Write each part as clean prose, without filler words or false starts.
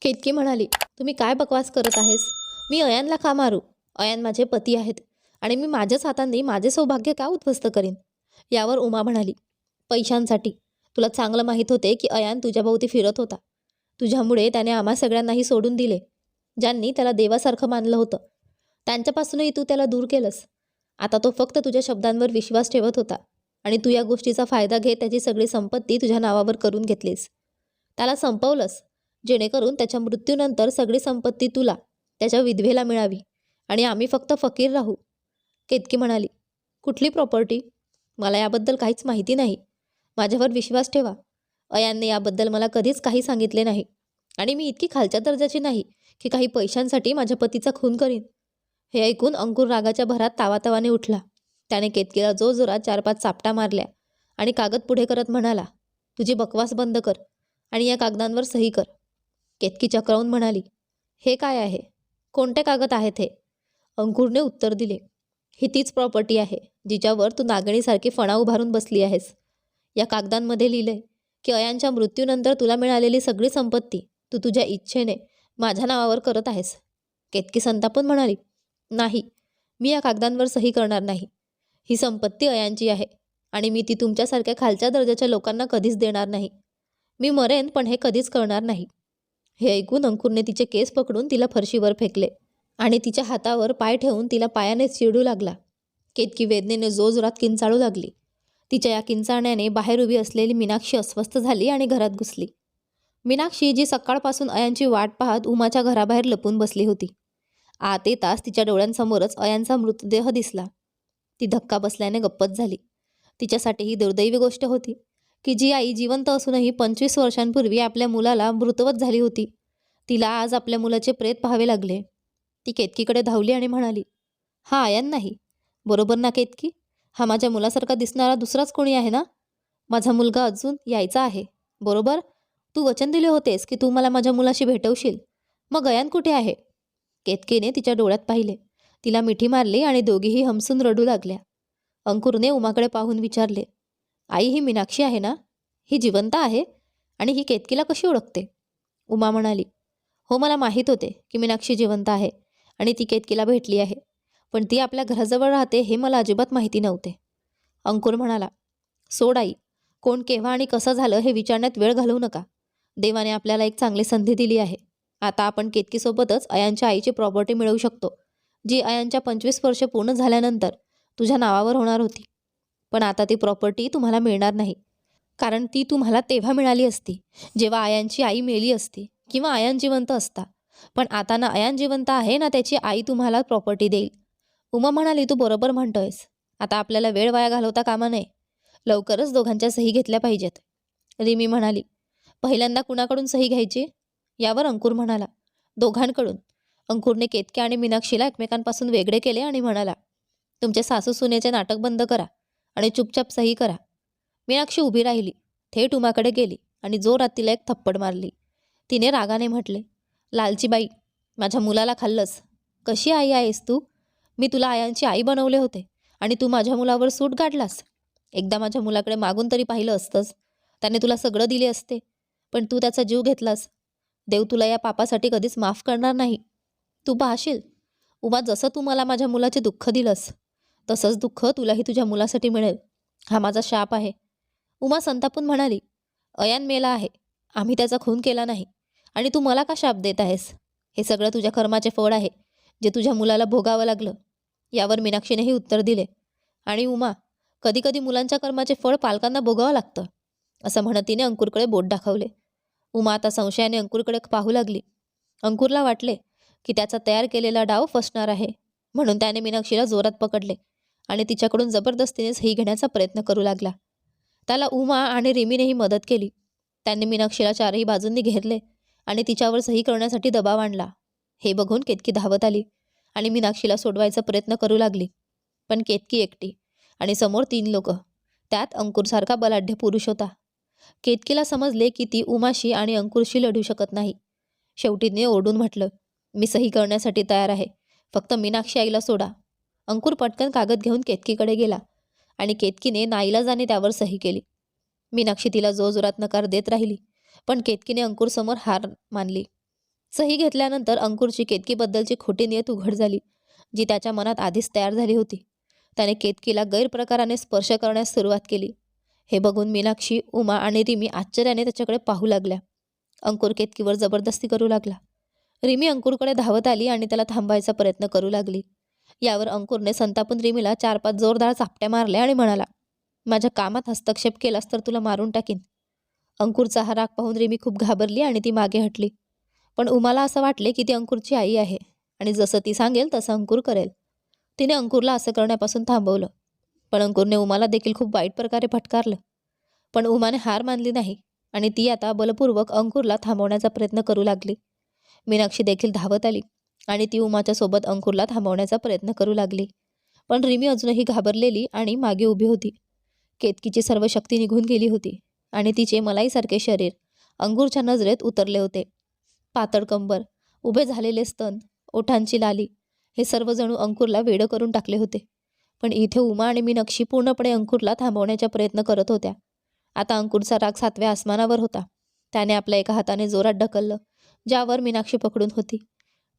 केतकी म्हणाली, "तुम्ही काय बकवास करत आहेस? मी अयानला का मारू? अयान माझे पती आहेत आणि मी माझ्याच हातांनी माझे सौभाग्य का उद्ध्वस्त करीन?" यावर उमा म्हणाली, "पैशांसाठी. तुला चांगलं माहीत होते की अयान तुझ्याभोवती फिरत होता. तुझ्यामुळे त्याने आम्हा सगळ्यांनाही सोडून दिले. ज्यांनी त्याला देवासारखं मानलं होतं, त्यांच्यापासूनही तू त्याला दूर केलंस. आता तो फक्त तुझ्या शब्दांवर विश्वास ठेवत होता आणि तू या गोष्टीचा फायदा घेत त्याची सगळी संपत्ती तुझ्या नावावर करून घेतलीस. त्याला संपवलंस, जेणेकरून त्याच्या मृत्यूनंतर सगळी संपत्ती तुला, त्याच्या विधवेला मिळावी आणि आम्ही फक्त फकीर राहू." केतकी म्हणाली, "कुठली प्रॉपर्टी? मला याबद्दल काहीच माहिती नाही. माझ्यावर विश्वास ठेवा. अयानने याबद्दल मला कधीच काही सांगितले नाही आणि मी इतकी खालच्या दर्जाची नाही की काही पैशांसाठी माझ्या पतीचा खून करीन." हे ऐकून अंकुर रागाच्या भरात तावातावाने उठला. त्याने केतकीला जोरजोरात 4-5 चापटा मारल्या आणि कागद पुढे करत म्हणाला, "तुझी बकवास बंद कर आणि या कागदांवर सही कर." केतकी चक्रावून म्हणाली, "हे काय आहे? कोणते कागद आहेत हे?" अंकुरने उत्तर दिले, "ही तीच प्रॉपर्टी आहे जिच्यावर तू नागणीसारखी फणा उभारून बसली आहेस. या कागदांमध्ये लिहिलंय की अयानच्या मृत्यूनंतर तुला मिळालेली सगळी संपत्ती तू तुझ्या इच्छेने माझ्या नावावर करत आहेस." केतकी संतापून म्हणाली, "नाही, मी या कागदांवर सही करणार नाही. ही संपत्ती अयानची आहे आणि मी ती तुमच्यासारख्या खालच्या दर्जाच्या लोकांना कधीच देणार नाही. मी मरेन पण हे कधीच कळणार नाही." हे ऐकून अंकुरने तिचे केस पकडून तिला फरशीवर फेकले आणि तिच्या हातावर पाय ठेवून तिला पायाने चिरडू लागला. केतकी वेदनेने जोरजोरात किंचाळू लागली. तिच्या या किंचाळण्याने बाहेर उभी असलेली मीनाक्षी अस्वस्थ झाली आणि घरात घुसली. मीनाक्षी, जी सकाळपासून अयानची वाट पाहत उमाच्या घराबाहेर लपून बसली होती, आत येताच तिच्या डोळ्यांसमोरच अयानचा मृतदेह दिसला. ती धक्का बसल्याने गप्पच झाली. तिच्यासाठी ही दुर्दैवी गोष्ट होती की जी आई जिवंत असूनही 25 वर्षांपूर्वी आपल्या मुलाला मृतवत झाली होती, तिला आज आपल्या मुलाचे प्रेत पाहावे लागले. ती केतकीकडे धावली आणि म्हणाली, "हा अयान नाही, बरोबर ना केतकी? हा माझ्या मुलासारखा दिसणारा दुसराच कोणी आहे ना? माझा मुलगा अजून यायचा आहे, बरोबर? तू वचन दिले होतेस की तू मला माझ्या मुलाशी भेटवशील. मग अयान कुठे आहे?" केतकीने तिच्या डोळ्यात पाहिले, तिला मिठी मारली आणि दोघीही हमसून रडू लागल्या. अंकुरने उमाकडे पाहून विचारले, "आई, ही मीनाक्षी आहे ना? ही जिवंत आहे आणि ही केतकीला कशी ओळखते?" उमा म्हणाली, "हो, मला माहीत होते की मीनाक्षी जिवंत आहे आणि ती केतकीला भेटली आहे, पण ती आपल्या घराजवळ राहते हे मला अजिबात माहिती नव्हते." अंकुर म्हणाला, "सोड आई, कोण, केव्हा आणि कसं झालं हे विचारण्यात वेळ घालवू नका. देवाने आपल्याला एक चांगली संधी दिली आहे. आता आपण केतकीसोबतच अयानच्या आईची प्रॉपर्टी मिळवू शकतो, जी अयानच्या 25 वर्ष पूर्ण झाल्यानंतर तुझ्या नावावर होणार होती. पण आता ती प्रॉपर्टी तुम्हाला मिळणार नाही, कारण ती तुम्हाला तेव्हा मिळाली असती जेव्हा अयानची आई मेली असती किंवा अयान जिवंत असता. पण आता ना अयान जिवंत आहे ना त्याची आई तुम्हाला प्रॉपर्टी देईल." उमा म्हणाली, "तू बरोबर म्हणतोयस. आता आपल्याला वेळ वाया घालवता कामा नये. लवकरच दोघांच्या सही घेतल्या पाहिजेत." रिमी म्हणाली, "पहिल्यांदा कुणाकडून सही घ्यायची?" यावर अंकुर म्हणाला, "दोघांकडून." अंकुरने केतकी आणि मीनाक्षीला एकमेकांपासून वेगळे केले आणि म्हणाला, "तुमचे सासू सुनेचे नाटक बंद करा आणि चुपचाप सही करा." मीनाक्षी उभी राहिली, थेट उमाकडे गेली आणि जोरात तिला एक थप्पड मारली. तिने रागाने म्हटले, "लालची बाई, माझ्या मुलाला खाल्लंस. कशी आई आहेस तू? मी तुला आयांची आई बनवले होते आणि तू माझ्या मुलावर सूट गाडलास. एकदा माझ्या मुलाकडे मागून तरी पाहिलं असतंस. त्याने तुला सगळं दिले असते, पण तू त्याचा जीव घेतलास. देव तुला या पापासाठी कधीच माफ करणार नाही. तू पाहशील, उमा, जसं तू मला माझ्या मुलाचे दुःख दिलंस, तसंच दुःख तुलाही तुझ्या मुलासाठी मिळेल. हा माझा शाप आहे." उमा संतापून म्हणाली, "अयान मेला आहे, आम्ही त्याचा खून केला नाही आणि तू मला का शाप देत आहेस? हे सगळं तुझ्या कर्माचे फळ आहे, जे तुझ्या मुलाला भोगावं लागलं." यावर मीनाक्षीनेही उत्तर दिले, "आणि उमा, कधीकधी मुलांच्या कर्माचे फळ पालकांना भोगावं लागतं." असं म्हणत तिने अंकुरकडे बोट दाखवले. उमा आता संशयाने अंकुरकडे पाहू लागली. अंकुरला वाटले की त्याचा तयार केलेला डाव फसणार आहे, म्हणून त्याने मीनाक्षीला जोरात पकडले आणि तिच्याकडून जबरदस्तीने सही घेण्याचा प्रयत्न करू लागला. त्याला उमा आणि रिमीनेही मदत केली. त्यांनी मीनाक्षीला चारही बाजूंनी घेरले आणि तिच्यावर सही करण्यासाठी दबाव आणला. हे बघून केतकी धावत आली आणि मीनाक्षीला सोडवायचा प्रयत्न करू लागली. पण केतकी एकटी आणि समोर 3 लोक, त्यात अंकुरसारखा बलाढ्य पुरुष होता. केतकीला समजले की ती उमाशी आणि अंकुरशी लढू शकत नाही. शेवटी तिने ओरडून म्हटलं, "मी सही करण्यासाठी तयार आहे, फक्त मीनाक्षी आईला सोडा." अंकुर पटकन कागद घेऊन केतकीकडे गेला आणि केतकीने नाईलाजाने त्यावर सही केली. मीनाक्षी तिला जोरजोरात नकार देत राहिली, पण केतकीने अंकुरसमोर हार मानली. सही घेतल्यानंतर अंकुरची केतकीबद्दलची खोटी नियत उघड झाली, जी त्याच्या मनात आधीच तयार झाली होती. त्याने केतकीला गैरप्रकाराने स्पर्श करण्यास सुरुवात केली. हे बघून मीनाक्षी, उमा आणि रिमी आश्चर्याने त्याच्याकडे पाहू लागल्या. अंकुर केतकीवर जबरदस्ती करू लागला. रिमी अंकुरकडे धावत आली आणि त्याला थांबवायचा प्रयत्न करू लागली. यावर अंकुरने संतापून रिमीला 4-5 जोरदार चापट्या मारल्या आणि म्हणाला, माझ्या कामात हस्तक्षेप केलास तर तुला मारून टाकीन. अंकुरचा हा राग पाहून रिमी खूप घाबरली आणि ती मागे हटली. पण उमाला असं वाटले की ती अंकुरची आई आहे आणि जसं ती सांगेल तसं अंकुर करेल. तिने अंकुरला असं करण्यापासून थांबवलं. पण अंकुरने उमाला देखील खूप वाईट प्रकारे फटकारलं. पण उमाने हार मानली नाही आणि ती आता बलपूर्वक अंकुरला थांबवण्याचा प्रयत्न करू लागली. मीनाक्षी देखील धावत आली आणि ती उमाच्या सोबत अंकुरला थांबवण्याचा प्रयत्न करू लागली. पण रिमी अजूनही घाबरलेली आणि मागे उभी होती. केतकीची सर्व शक्ती निघून गेली होती आणि तिचे मलाईसारखे शरीर अंकुरच्या नजरेत उतरले होते. पातळ कंबर, उभे झालेले स्तन, ओठांची लाली, हे सर्व जणू अंकुरला वेडं करून टाकले होते. पण इथे उमा आणि मीनाक्षी पूर्णपणे अंकुरला थांबवण्याचा प्रयत्न करत होत्या. आता अंकुरचा राग 7व्या आसमानावर होता. त्याने आपल्या एका हाताने जोरात ढकललं, ज्यावर मीनाक्षी पकडून होती.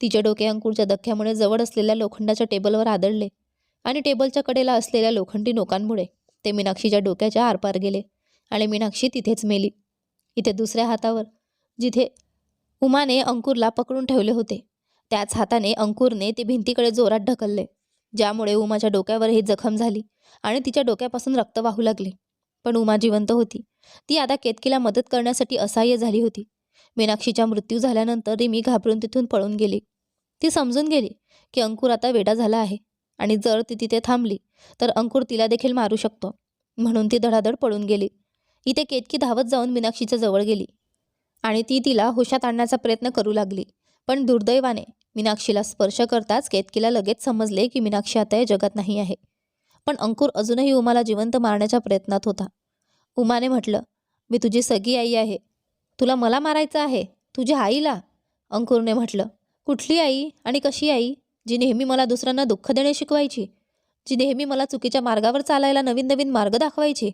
तिचे डोके अंकुरच्या धक्क्यामुळे जवळ असलेल्या लोखंडाच्या टेबलवर आदळले आणि टेबलच्या कडेला असलेल्या लोखंडी नोकांमुळे ते मीनाक्षीच्या डोक्याच्या आरपार गेले आणि मीनाक्षी तिथेच मेली. इथे दुसऱ्या हातावर, जिथे उमाने अंकुरला पकडून ठेवले होते, त्याच हाताने अंकुरने ते भिंतीकडे जोरात ढकलले, ज्यामुळे उमाच्या डोक्यावरही जखम झाली आणि तिच्या डोक्यापासून रक्त वाहू लागले. पण उमा जिवंत होती. ती आता केतकीला मदत करण्यासाठी असहाय्य झाली होती. मीनाक्षीचा मृत्यू झाल्यानंतर रिमी घाबरून तिथून पळून गेली. ती समजून गेली की अंकुर आता वेडा झाला आहे आणि जर ती तिथे थांबली तर अंकुर तिला देखील मारू शकतो. म्हणून ती धडाधड पळून गेली. इथे केतकी धावत जाऊन मीनाक्षीच्या जवळ गेली आणि ती तिला हुशात आणण्याचा प्रयत्न करू लागली. पण दुर्दैवाने मीनाक्षीला स्पर्श करताच केतकीला लगेच समजले की मीनाक्षी आता या जगात नाही आहे. पण अंकुर अजूनही उमाला जिवंत मारण्याच्या प्रयत्नात होता. उमाने म्हटलं, मी तुझी सगी आई आहे. तुला मला मारायचं आहे, तुझ्या आईला. अंकुरने म्हटलं, कुठली आई आणि कशी आई? जी नेहमी मला दुसऱ्यांना दुःख देणे शिकवायची, जी नेहमी मला चुकीच्या मार्गावर चालायला नवीन नवीन मार्ग दाखवायची,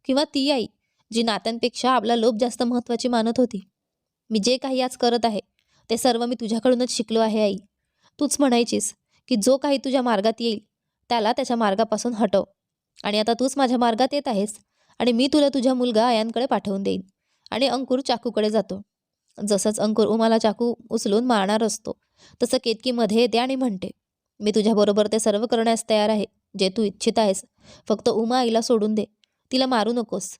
किंवा ती आई जी नात्यांपेक्षा आपला लोभ जास्त महत्त्वाची मानत होती. मी जे काही आज करत आहे ते सर्व मी तुझ्याकडूनच शिकलो आहे आई. तूच म्हणायचीस की जो काही तुझ्या मार्गात येईल त्याला त्याच्या मार्गापासून हटव. आणि आता तूच माझ्या मार्गात येत आहेस आणि मी तुला तुझ्या मुलगा अयानकडे पाठवून देईन. आणि अंकुर चाकूकडे जातो. जसंच अंकुर उमाला चाकू उचलून मारणार असतो तसं केतकी मध्ये येते आणि म्हणते, मी तुझ्याबरोबर ते सर्व करण्यास तयार आहे जे तू इच्छित आहेस. फक्त उमा आईला सोडून दे, तिला मारू नकोस.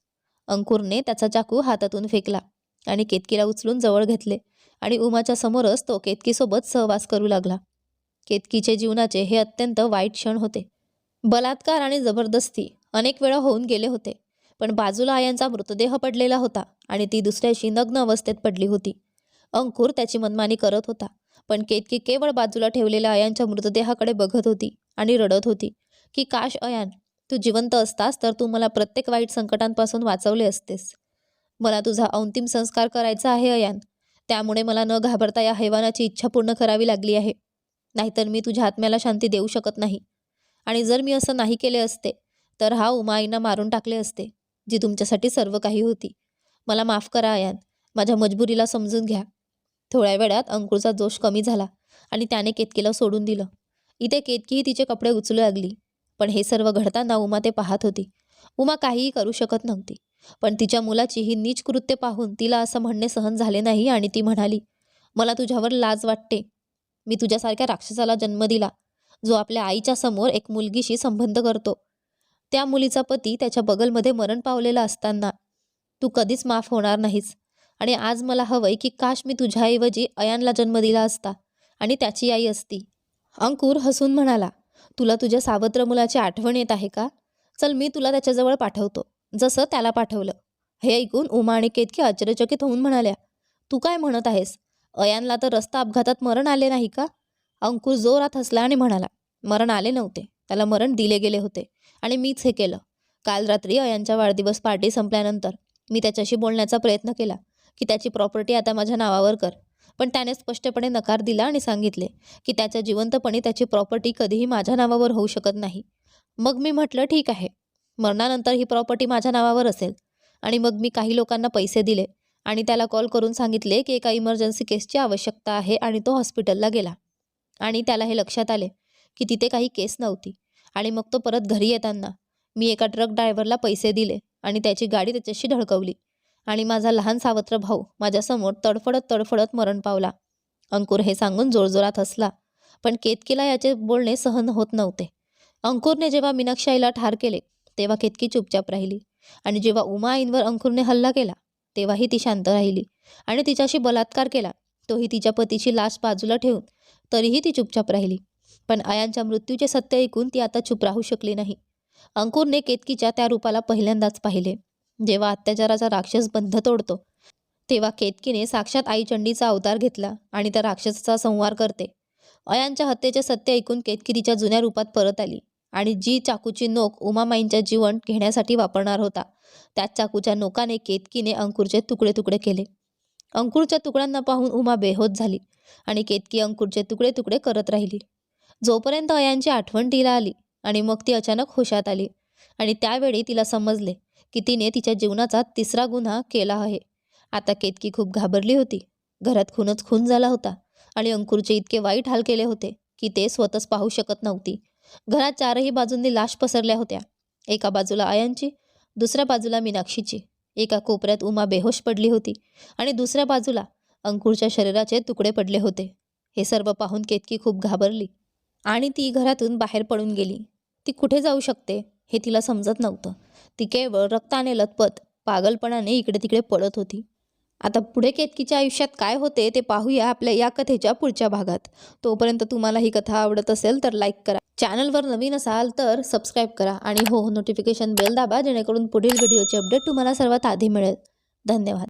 अंकुरने त्याचा चाकू हातातून फेकला आणि केतकीला उचलून जवळ घेतले आणि उमाच्या समोरच तो केतकीसोबत सहवास करू लागला. केतकीचे जीवनाचे हे अत्यंत वाईट क्षण होते. बलात्कार आणि जबरदस्ती अनेक वेळा होऊन गेले होते, पण बाजूला आयांचा मृतदेह पडलेला होता आणि ती दुसऱ्याशी नग्न अवस्थेत पडली होती. अंकुर त्याची मनमानी करत होता, पण केतकी केवळ बाजूला ठेवलेल्या आयांच्या मृतदेहाकडे बघत होती आणि रडत होती की काश अयान, तू जिवंत असतास तर तू मला प्रत्येक वाईट संकटांपासून वाचवले असतेस. मला तुझा अंतिम संस्कार करायचा आहे अयान, त्यामुळे मला न घाबरता या हैवानाची इच्छा पूर्ण करावी लागली आहे. नाहीतर मी तुझ्या आत्म्याला शांती देऊ शकत नाही. आणि जर मी असं नाही केले असते तर हा उमाईंना मारून टाकले असते, जी तुमच्यासाठी सर्व काही होती. मला माफ करा अयान, माझ्या मजबुरीला समजून घ्या. थोड्या वेळात अंकुरचा जोश कमी झाला आणि त्याने केतकीला सोडून दिलं. इथे केतकीही तिचे कपडे उचलू लागली. पण हे सर्व घडताना उमा ते पाहत होती. उमा काहीही करू शकत नव्हती. पण तिच्या मुलाची ही नीच कृत्य पाहून तिला असं म्हणणे सहन झाले नाही आणि ती म्हणाली, मला तुझ्यावर लाज वाटते. मी तुझ्यासारख्या राक्षसाला जन्म दिला, जो आपल्या आईच्या समोर एक मुलगीशी संबंध करतो. त्या मुलीचा पती त्याच्या बगलमध्ये मरण पावलेला असताना. तू कधीच माफ होणार नाहीस. आणि आज मला हवंय की काश मी तुझ्याऐवजी अयानला जन्म दिला असता आणि त्याची आई असती. अंकुर हसून म्हणाला, तुला तुझ्या सावत्र मुलाची आठवण येत आहे का? चल मी तुला त्याच्याजवळ पाठवतो, जसं त्याला पाठवलं. हे ऐकून उमा आणि केतकी आश्चर्यचकित होऊन म्हणाल्या, तू काय म्हणत आहेस? अयानला तर रस्ता अपघातात मरण आले नाही का? अंकुर जोरात हसला आणि म्हणाला, मरण आले नव्हते, त्याला मरण दिले गेले होते आणि मीच हे केलं. काल रात्री अयानच्या वाढदिवस पार्टी संपल्यानंतर मी त्याच्याशी बोलण्याचा प्रयत्न केला की त्याची प्रॉपर्टी आता माझ्या नावावर कर. पण त्याने स्पष्टपणे नकार दिला आणि सांगितले की त्याच्या जिवंतपणी त्याची प्रॉपर्टी कधीही माझ्या नावावर होऊ शकत नाही. मग मी म्हटलं ठीक आहे, मरणानंतर ही प्रॉपर्टी माझ्या नावावर असेल. आणि मग मी काही लोकांना पैसे दिले आणि त्याला कॉल करून सांगितले की एका इमर्जन्सी केसची आवश्यकता आहे आणि तो हॉस्पिटलला गेला. आणि त्याला हे लक्षात आले की तिथे काही केस नव्हती. आणि मग तो परत घरी येताना मी एका ट्रक ड्रायव्हरला पैसे दिले आणि त्याची गाडी त्याच्याशी धडकवली आणि माझा लहान सावत्र भाऊ माझ्यासमोर तडफडत तडफडत मरण पावला. अंकुर हे सांगून जोरजोरात हसला, पण केतकीला याचे बोलणे सहन होत नव्हते. अंकुरने जेव्हा मीनाक्षी आईला ठार केले तेव्हा केतकी चुपचाप राहिली आणि जेव्हा उमा आईंवर अंकुरने हल्ला केला तेव्हाही ती शांत राहिली आणि तिच्याशी बलात्कार केला तोही तिच्या पतीची लाश बाजूला ठेवून तरीही ती चुपचाप राहिली. पण अयानच्या मृत्यूचे सत्य ऐकून ती आता चूप राहू शकली नाही. अंकुरने केतकीच्या त्या रूपाला पहिल्यांदाच पाहिले. जेव्हा अत्याचाराचा राक्षस बंध तोडतो तेव्हा केतकीने साक्षात आई चंडीचा अवतार घेतला आणि त्या राक्षसाचा संहार करते. अयानच्या हत्येचे सत्य ऐकून केतकी तिच्या जुन्या रूपात परत आली आणि जी चाकूची नोक उमामाईंच्या जीवन घेण्यासाठी वापरणार होता त्याच चाकूच्या नोकाने केतकीने अंकुरचे तुकडे तुकडे केले. अंकुरच्या तुकड्यांना पाहून उमा बेहोश झाली आणि केतकी अंकुरचे तुकडे तुकडे करत राहिली जोपर्यंत अयानची आठवण तिला आली आणि मग ती अचानक होशात आली आणि त्यावेळी तिला समजले की तिने तिच्या जीवनाचा तिसरा गुन्हा केला आहे. आता केतकी खूप घाबरली होती. घरात खूनच खून झाला होता आणि अंकुरचे इतके वाईट हाल केले होते की ते स्वतःच पाहू शकत नव्हती. घरात चारही बाजूंनी लाश पसरल्या होत्या. एका बाजूला अयानची, दुसऱ्या बाजूला मीनाक्षीची, एका कोपऱ्यात उमा बेहोश पडली होती आणि दुसऱ्या बाजूला अंकुरच्या शरीराचे तुकडे पडले होते. हे सर्व पाहून केतकी खूप घाबरली आणि ती घरातून बाहेर पडून गेली. ती कुठे जाऊ शकते हे तिला समजत नव्हतं. ती केवळ रक्ताने लथपथ पागलपणाने इकडे तिकडे पडत होती. आता पुढे केतकीच्या आयुष्यात काय होते ते पाहूया आपल्या या कथेच्या पुढच्या भागात. तोपर्यंत तुम्हाला ही कथा आवडत असेल तर लाईक करा, चॅनलवर नवीन असाल तर सबस्क्राईब करा आणि हो नोटिफिकेशन बेल दाबा जेणेकरून पुढील व्हिडिओचे अपडेट तुम्हाला सर्वात आधी मिळेल. धन्यवाद.